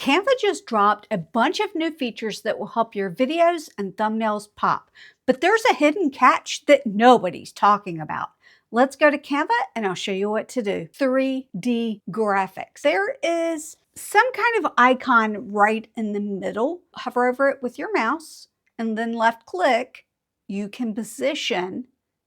Canva just dropped a bunch of new features that will help your videos and thumbnails pop. But there's a hidden catch that nobody's talking about. Let's go to Canva and I'll show you what to do. 3D graphics. There is some kind of icon right in the middle. Hover over it with your mouse and then left click. You can position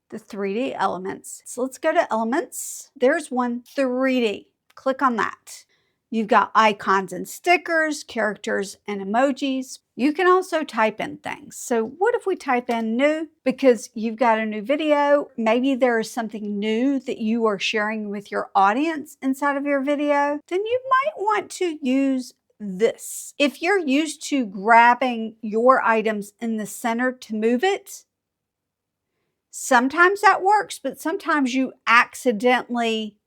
the 3D elements. So let's go to elements. There's one, 3D. Click on that. You've got icons and stickers, characters and emojis. You can also type in things. So what if we type in new? Because you've got a new video. Maybe there is something new that you are sharing with your audience inside of your video. Then you might want to use this. If you're used to grabbing your items in the center to move it, sometimes that works, but sometimes you accidentally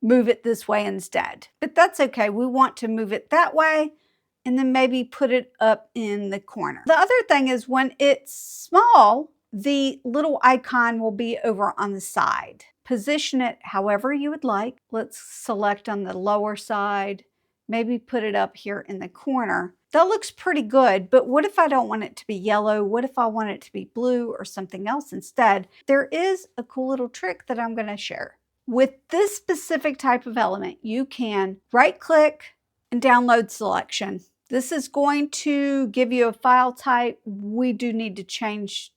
move it this way instead. But that's okay. We want to move it that way and then maybe put it up in the corner. The other thing is when it's small, the little icon will be over on the side. Position it however you would like. Let's select on the lower side, maybe put it up here in the corner. That looks pretty good, but what if I don't want it to be yellow? What if I want it to be blue or something else instead? There is a cool little trick that I'm going to share. With this specific type of element, you can right-click and download selection. This is going to give you a file type. We do need to change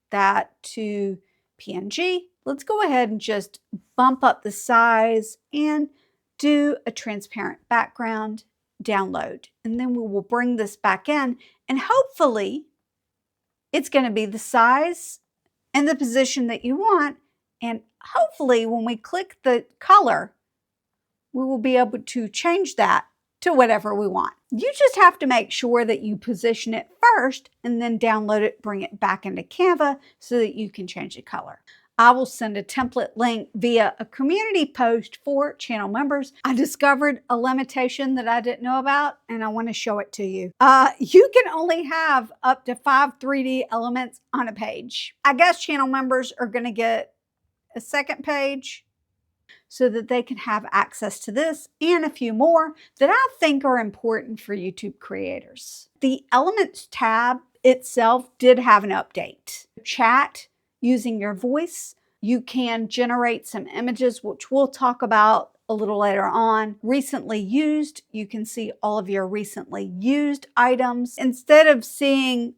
that to PNG. Let's go ahead and just bump up the size and do a transparent background, download. And then we will bring this back in and hopefully it's going to be the size and the position that you want. And hopefully when we click the color, we will be able to change that to whatever we want. You just have to make sure that you position it first and then download it, bring it back into Canva so that you can change the color. I will send a template link via a community post for channel members. I discovered a limitation that I didn't know about and I want to show it to you. You can only have up to 5 3D elements on a page. I guess channel members are going to get a second page so that they can have access to this and a few more that I think are important for YouTube creators. The Elements tab itself did have an update. Chat using your voice. You can generate some images, which we'll talk about a little later on. Recently used, you can see all of your recently used items. Instead of seeing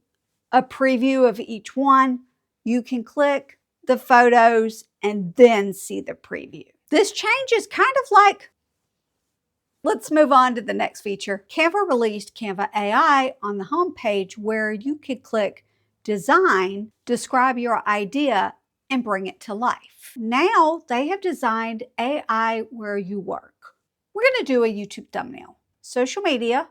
a preview of each one, you can click the photos and then see the preview. This change is kind of like, let's move on to the next feature. Canva released Canva AI on the home page where you could click design, describe your idea, and bring it to life. Now they have designed AI where you work. We're going to do a YouTube thumbnail. Social media,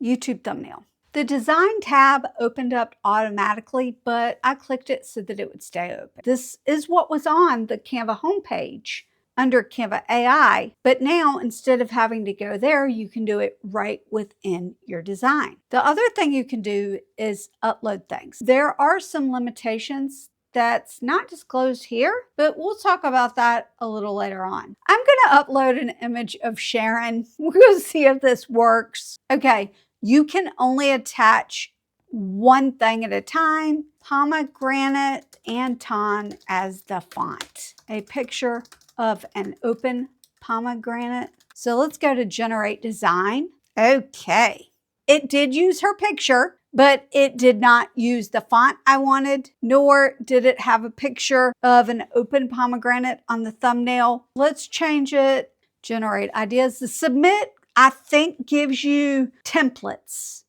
YouTube thumbnail. The design tab opened up automatically, but I clicked it so that it would stay open. This is what was on the Canva homepage under Canva AI, but now instead of having to go there, you can do it right within your design. The other thing you can do is upload things. There are some limitations that's not disclosed here, but we'll talk about that a little later on. I'm going to upload an image of Sharon. We'll see if this works. Okay. You can only attach one thing at a time. Pomegranate Anton as the font. A picture of an open pomegranate. So let's go to generate design. Okay. It did use her picture, but it did not use the font I wanted, nor did it have a picture of an open pomegranate on the thumbnail. Let's change it. Generate ideas. The submit, I think, gives you templates,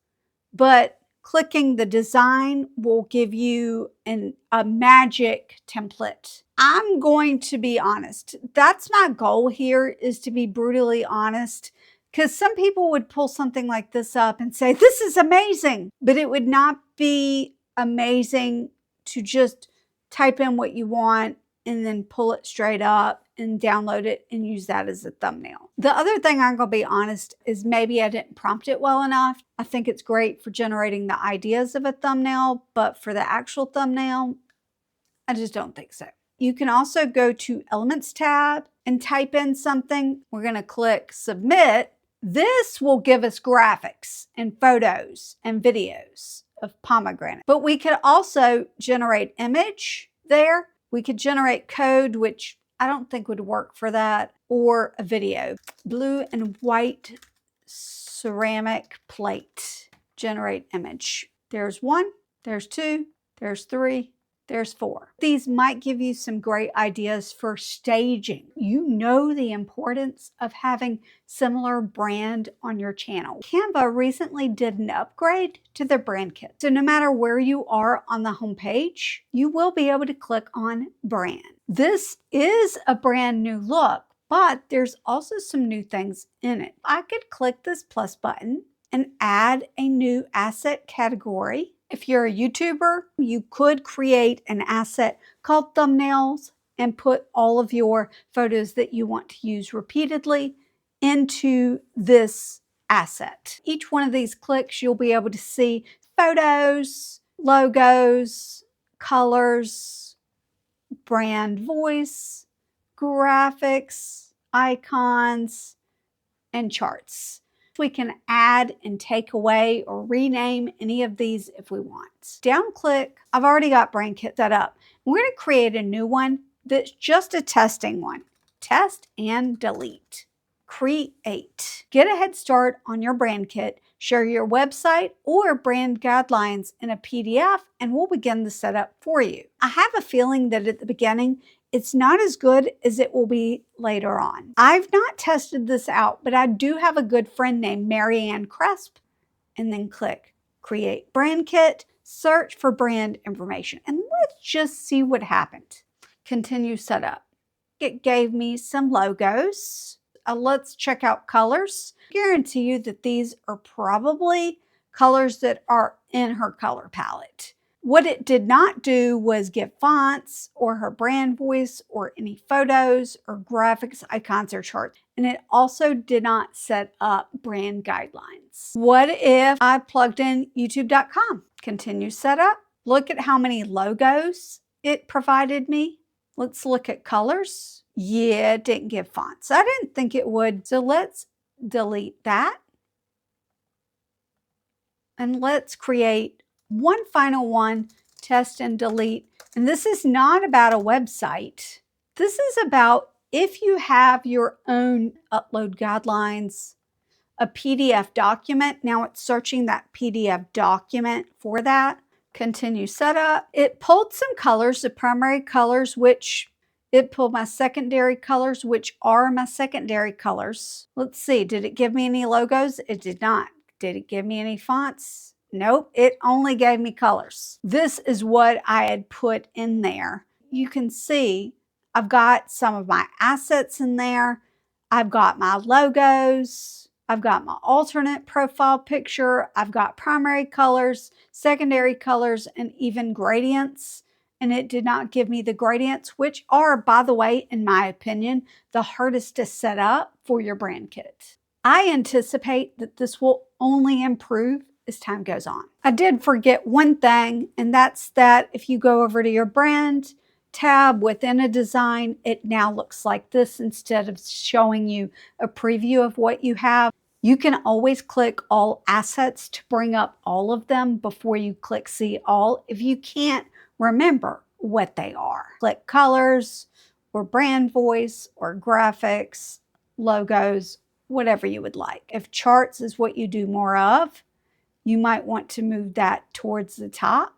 but clicking the design will give you a magic template. I'm going to be honest. That's my goal here, is to be brutally honest, because some people would pull something like this up and say, this is amazing, but it would not be amazing to just type in what you want and then pull it straight up and download it and use that as a thumbnail. The other thing I'm going to be honest is maybe I didn't prompt it well enough. I think it's great for generating the ideas of a thumbnail, but for the actual thumbnail, I just don't think so. You can also go to Elements tab and type in something. We're going to click Submit, This will give us graphics and photos and videos of pomegranate. But we could also generate image there. We could generate code, which I don't think would work for that, or a video. Blue and white ceramic plate. Generate image. There's 1, there's 2, there's 3, there's 4. These might give you some great ideas for staging. You know the importance of having similar brand on your channel. Canva recently did an upgrade to their brand kit. So no matter where you are on the homepage, you will be able to click on brand. This is a brand new look, but there's also some new things in it. I could click this plus button and add a new asset category. If you're a YouTuber, you could create an asset called thumbnails and put all of your photos that you want to use repeatedly into this asset. Each one of these clicks, you'll be able to see photos, logos, colors, brand voice, graphics, icons, and charts. We can add and take away or rename any of these if we want. Down click, I've already got brand kit set up. We're going to create a new one that's just a testing one. Test and delete. Create. Get a head start on your brand kit. Share your website or brand guidelines in a PDF and we'll begin the setup for you. I have a feeling that at the beginning, it's not as good as it will be later on. I've not tested this out, but I do have a good friend named Marianne Cresp. And then click Create Brand Kit, search for brand information. And let's just see what happened. Continue setup. It gave me some logos. Let's check out colors. I guarantee you that these are probably colors that are in her color palette. What it did not do was give fonts or her brand voice or any photos or graphics, icons, or charts. And it also did not set up brand guidelines. What if I plugged in youtube.com? Continue setup. Look at how many logos it provided me. Let's look at colors. Yeah, it didn't give fonts. I didn't think it would. So let's delete that. And let's create one final one, test and delete. And this is not about a website. This is about if you have your own upload guidelines, a PDF document. Now it's searching that PDF document for that. Continue setup. It pulled some colors, the primary colors, which it pulled my secondary colors, which are my secondary colors. Let's see, did it give me any logos? It did not. Did it give me any fonts? Nope, it only gave me colors. This is what I had put in there. You can see I've got some of my assets in there. I've got my logos. I've got my alternate profile picture. I've got primary colors, secondary colors, and even gradients. And it did not give me the gradients, which are, by the way, in my opinion, the hardest to set up for your brand kit. I anticipate that this will only improve as time goes on. I did forget one thing, and that's that if you go over to your brand tab within a design, it now looks like this instead of showing you a preview of what you have. You can always click all assets to bring up all of them before you click see all if you can't remember what they are. Click colors or brand voice or graphics, logos, whatever you would like. If charts is what you do more of, you might want to move that towards the top.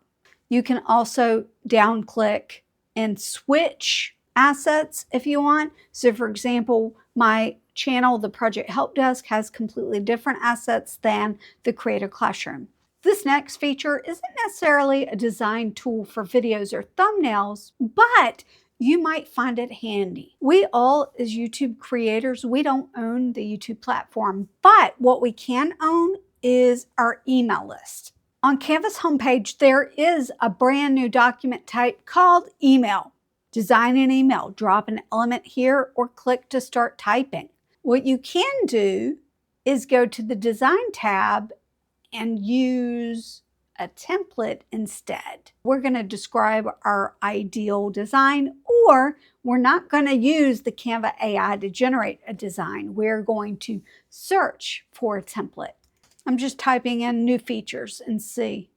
You can also down click and switch assets if you want. So for example, my channel, the Project Help Desk, has completely different assets than the Creator Classroom. This next feature isn't necessarily a design tool for videos or thumbnails, but you might find it handy. We all, as YouTube creators, we don't own the YouTube platform, but what we can own is our email list. On Canva's homepage, there is a brand new document type called email. Design an email, drop an element here, or click to start typing. What you can do is go to the design tab and use a template instead. We're going to describe our ideal design, or we're not going to use the Canva AI to generate a design. We're going to search for a template. I'm just typing in new features and see.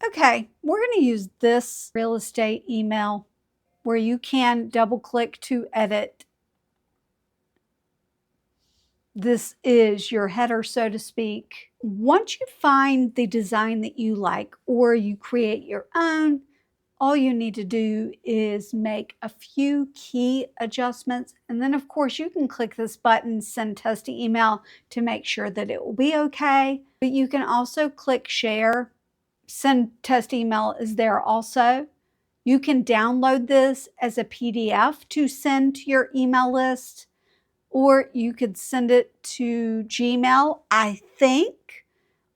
Okay, we're going to use this real estate email where you can double click to edit. This is your header, so to speak. Once you find the design that you like or you create your own, all you need to do is make a few key adjustments. And then of course you can click this button, send test email, to make sure that it will be okay. But you can also click share. Send test email is there also. You can download this as a PDF to send to your email list, or you could send it to Gmail, I think,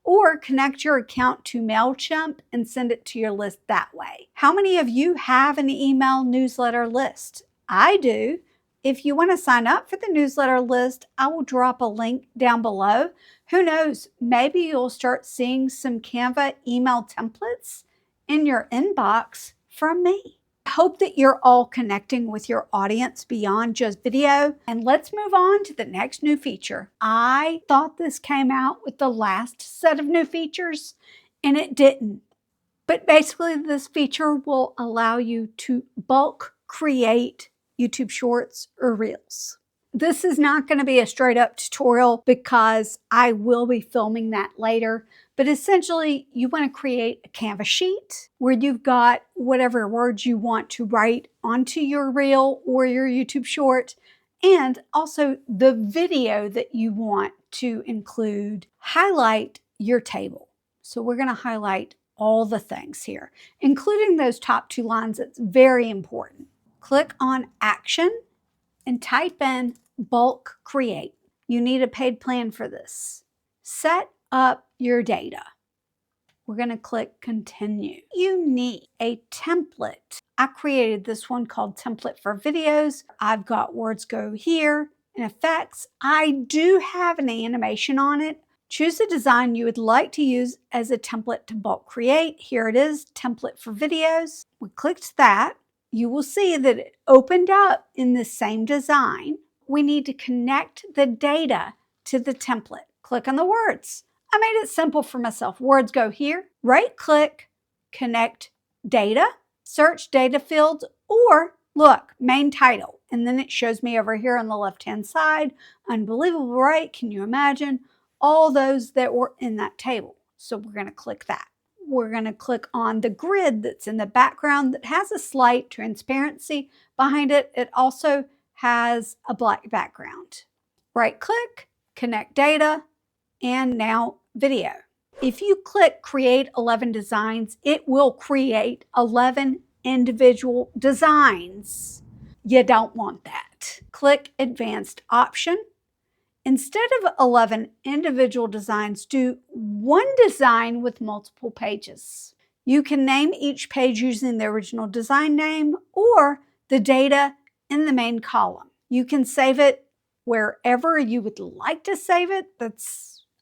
or connect your account to MailChimp and send it to your list that way. How many of you have an email newsletter list? I do. If you want to sign up for the newsletter list, I will drop a link down below. Who knows, maybe you'll start seeing some Canva email templates in your inbox from me. I hope that you're all connecting with your audience beyond just video. And let's move on to the next new feature. I thought this came out with the last set of new features, and it didn't. But basically, this feature will allow you to bulk create YouTube Shorts or Reels. This is not going to be a straight up tutorial because I will be filming that later. But essentially, you want to create a Canva sheet where you've got whatever words you want to write onto your reel or your YouTube short, and also the video that you want to include. Highlight your table. So we're going to highlight all the things here, including those top 2 lines. It's very important. Click on Action and type in bulk create. You need a paid plan for this. Set up your data. We're going to click continue. You need a template. I created this one called template for videos. I've got words go here and effects. I do have an animation on it. Choose the design you would like to use as a template to bulk create. Here it is, template for videos. We clicked that. You will see that it opened up in the same design. We need to connect the data to the template. Click on the words. I made it simple for myself. Words go here. Right click, connect data, search data fields, or look, main title. And then it shows me over here on the left-hand side. Unbelievable, right? Can you imagine? All those that were in that table. So we're going to click that. We're going to click on the grid that's in the background that has a slight transparency behind it. It also has a black background. Right click, connect data, and now video. If you click create 11 designs, it will create 11 individual designs. You don't want that. Click advanced option. Instead of 11 individual designs, do one design with multiple pages. You can name each page using the original design name or the data in the main column. You can save it wherever you would like to save it.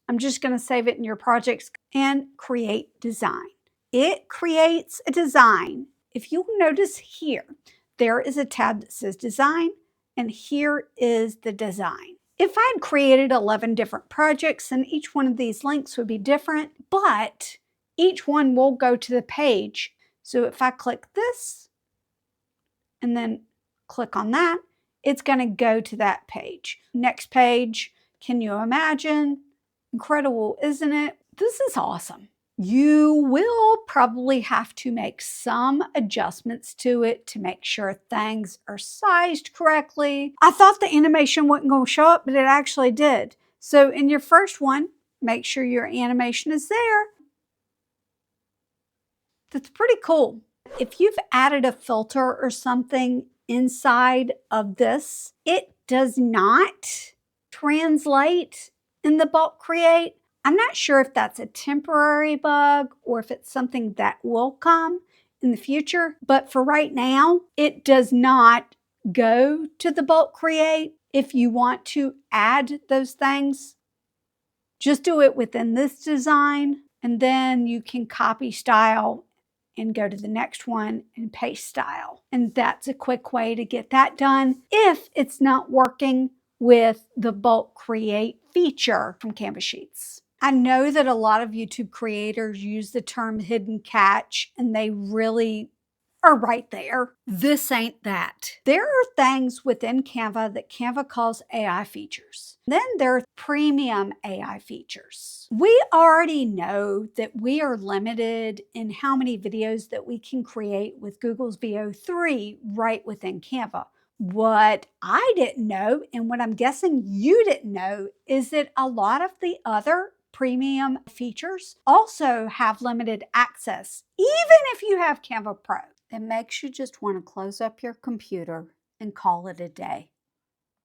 I'm just going to save it in your projects and create design. It creates a design. If you'll notice here, there is a tab that says design, and here is the design. If I had created 11 different projects, then each one of these links would be different, but each one will go to the page. So if I click this and then click on that, it's going to go to that page. Next page, can you imagine? Incredible, isn't it? This is awesome. You will probably have to make some adjustments to it to make sure things are sized correctly. I thought the animation wasn't going to show up, but it actually did. So in your first one, make sure your animation is there. That's pretty cool. If you've added a filter or something inside of this, it does not translate in the bulk create. I'm not sure if that's a temporary bug or if it's something that will come in the future, but for right now, it does not go to the bulk create. If you want to add those things, just do it within this design, and then you can copy style and go to the next one and paste style. And that's a quick way to get that done if it's not working with the bulk create feature from Canva Sheets. I know that a lot of YouTube creators use the term hidden catch, and they really are right there. This ain't that. There are things within Canva that Canva calls AI features. Then there are premium AI features. We already know that we are limited in how many videos that we can create with Google's VO3 right within Canva. What I didn't know, and what I'm guessing you didn't know, is that a lot of the other premium features also have limited access, even if you have Canva Pro. It makes you just want to close up your computer and call it a day.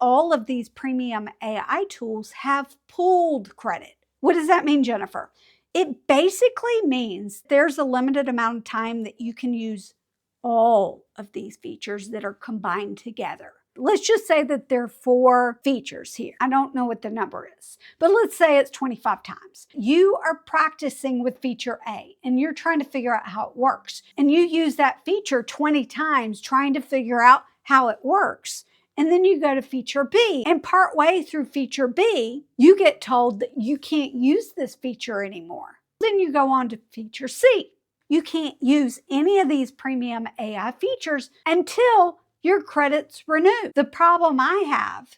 All of these premium AI tools have pooled credit. What does that mean, Jennifer? It basically means there's a limited amount of time that you can use all of these features that are combined together. Let's just say that there are 4 features here. I don't know what the number is, but let's say it's 25 times. You are practicing with feature A and you're trying to figure out how it works. And you use that feature 20 times trying to figure out how it works. And then you go to feature B, and partway through feature B, you get told that you can't use this feature anymore. Then you go on to feature C. You can't use any of these premium AI features until your credits renew. The problem I have,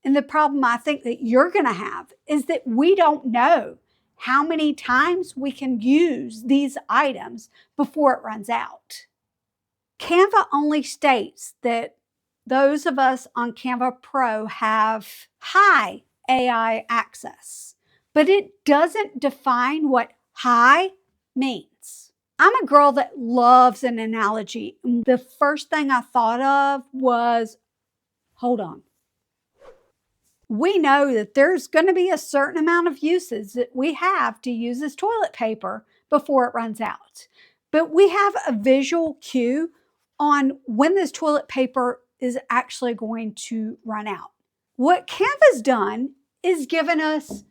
and the problem I think that you're going to have, is that we don't know how many times we can use these items before it runs out. Canva only states that those of us on Canva Pro have high AI access, but it doesn't define what high means. I'm a girl that loves an analogy. The first thing I thought of was, hold on. We know that there's going to be a certain amount of uses that we have to use as toilet paper before it runs out. But we have a visual cue on when this toilet paper is actually going to run out. What Canva's done is given us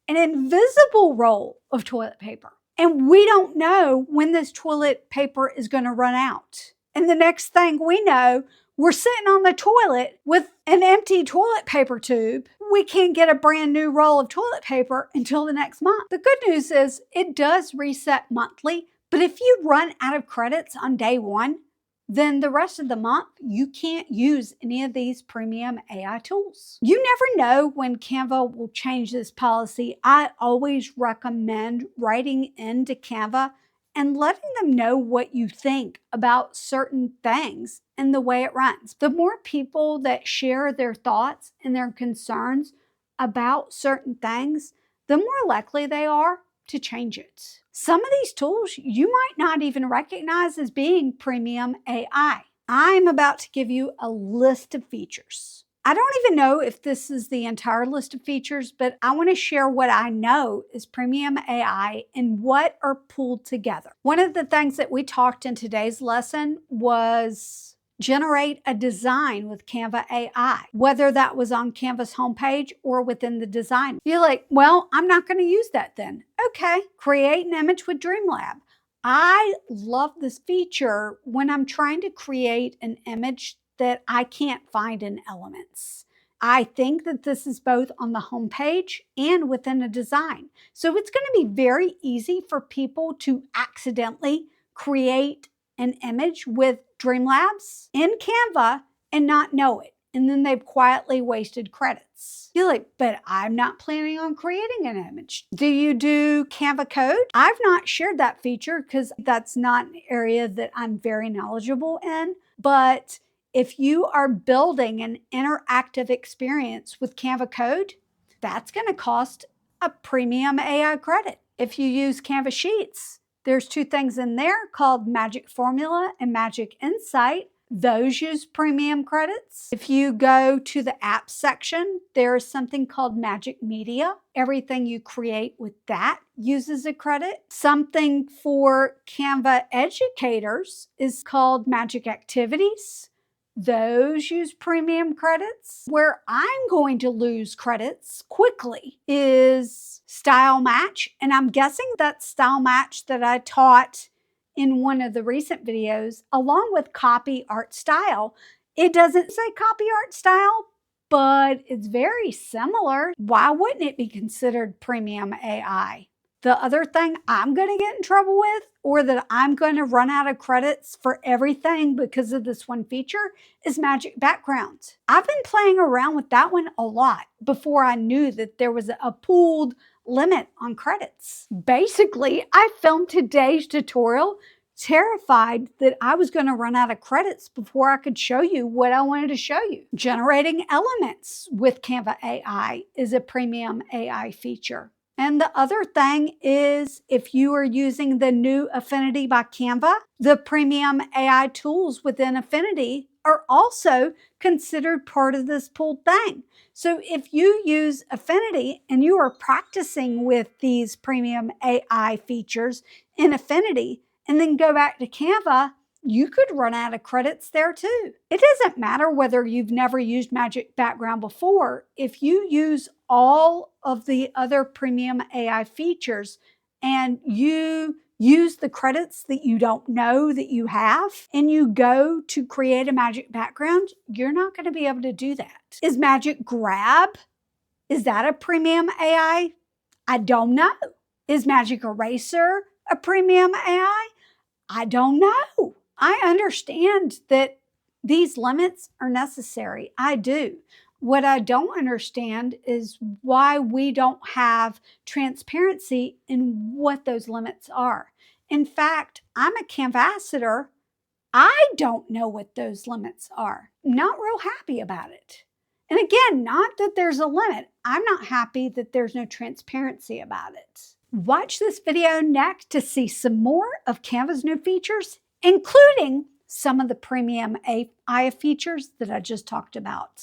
an invisible roll of toilet paper. And we don't know when this toilet paper is going to run out. And the next thing we know, we're sitting on the toilet with an empty toilet paper tube. We can't get a brand new roll of toilet paper until the next month. The good news is it does reset monthly, but if you run out of credits on day 1, then the rest of the month, you can't use any of these premium AI tools. You never know when Canva will change this policy. I always recommend writing into Canva and letting them know what you think about certain things and the way it runs. The more people that share their thoughts and their concerns about certain things, the more likely they are to change it. Some of these tools you might not even recognize as being premium AI. I'm about to give you a list of features. I don't even know if this is the entire list of features, but I want to share what I know is premium AI and what are pulled together. One of the things that we talked in today's lesson was generate a design with Canva AI, whether that was on Canva's homepage or within the design. You're like, well, I'm not going to use that then. Okay, create an image with Dreamlab. I love this feature when I'm trying to create an image that I can't find in Elements. I think that this is both on the homepage and within a design. So it's going to be very easy for people to accidentally create an image with Dreamlabs in Canva and not know it. And then they've quietly wasted credits. You're like, but I'm not planning on creating an image. Do you do Canva code? I've not shared that feature because that's not an area that I'm very knowledgeable in. But if you are building an interactive experience with Canva code, that's going to cost a premium AI credit. If you use Canva Sheets, there's 2 things in there called Magic Formula and Magic Insight. Those use premium credits. If you go to the apps section, there is something called Magic Media. Everything you create with that uses a credit. Something for Canva educators is called Magic Activities. Those use premium credits. Where I'm going to lose credits quickly is Style Match. And I'm guessing that Style Match that I taught in one of the recent videos, along with copy, art, style. It doesn't say copy, art, style, but it's very similar. Why wouldn't it be considered premium AI? The other thing I'm going to get in trouble with, or that I'm going to run out of credits for everything because of this one feature, is magic backgrounds. I've been playing around with that one a lot before I knew that there was a pooled limit on credits. Basically, I filmed today's tutorial terrified that I was going to run out of credits before I could show you what I wanted to show you. Generating elements with Canva AI is a premium AI feature. And the other thing is, if you are using the new Affinity by Canva, the premium AI tools within Affinity are also considered part of this pooled thing. So if you use Affinity and you are practicing with these premium AI features in Affinity and then go back to Canva, you could run out of credits there too. It doesn't matter whether you've never used Magic Background before. If you use all of the other premium AI features and you use the credits that you don't know that you have and you go to create a Magic Background, you're not going to be able to do that. Is Magic Grab, is that a premium AI? I don't know. Is Magic Eraser a premium AI? I don't know. I understand that these limits are necessary. I do. What I don't understand is why we don't have transparency in what those limits are. In fact, I'm a Canvassador. I don't know what those limits are. Not real happy about it. And again, not that there's a limit. I'm not happy that there's no transparency about it. Watch this video next to see some more of Canva's new features, including some of the premium AI features that I just talked about.